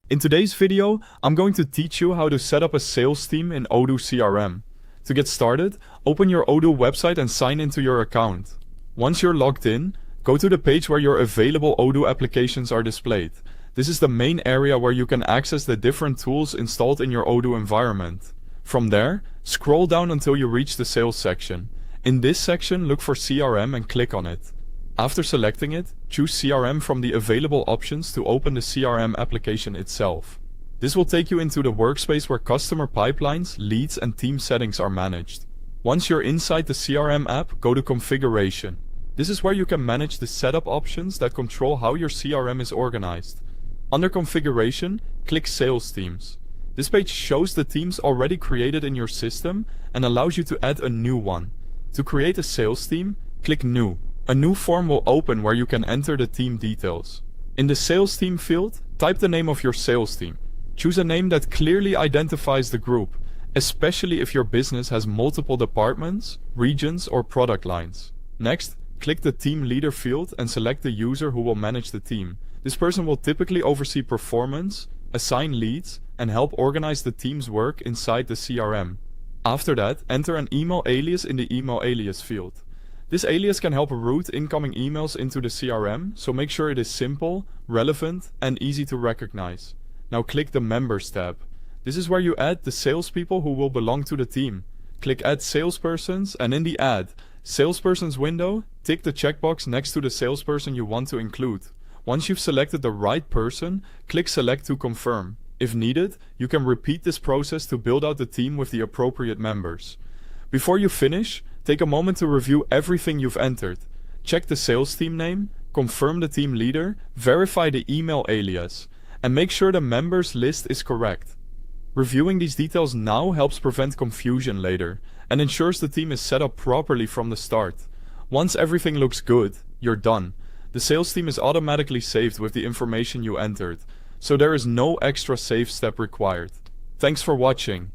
In today's video, I'm going to teach you how to set up a sales team in Odoo CRM. To get started, open your Odoo website and sign into your account. Once you're logged in, go to the page where your available Odoo applications are displayed. This is the main area where you can access the different tools installed in your Odoo environment. From there, scroll down until you reach the sales section. In this section, look for CRM and click on it. After selecting it, choose CRM from the available options to open the CRM application itself. This will take you into the workspace where customer pipelines, leads, and team settings are managed. Once you're inside the CRM app, go to Configuration. This is where you can manage the setup options that control how your CRM is organized. Under Configuration, click Sales Teams. This page shows the teams already created in your system and allows you to add a new one. To create a sales team, click New. A new form will open where you can enter the team details. In the Sales Team field, type the name of your sales team. Choose a name that clearly identifies the group, especially if your business has multiple departments, regions, or product lines. Next, click the Team Leader field and select the user who will manage the team. This person will typically oversee performance, assign leads, and help organize the team's work inside the CRM. After that, enter an email alias in the Email Alias field. This alias can help route incoming emails into the CRM, so make sure it is simple, relevant, and easy to recognize. Now click the Members tab. This is where you add the salespeople who will belong to the team. Click Add Salespersons, and in the Add Salespersons window, tick the checkbox next to the salesperson you want to include. Once you've selected the right person, click Select to confirm. If needed, you can repeat this process to build out the team with the appropriate members. Before you finish, take a moment to review everything you've entered. Check the sales team name, confirm the team leader, verify the email alias, and make sure the members list is correct. Reviewing these details now helps prevent confusion later and ensures the team is set up properly from the start. Once everything looks good, you're done. The sales team is automatically saved with the information you entered, so there is no extra save step required. Thanks for watching.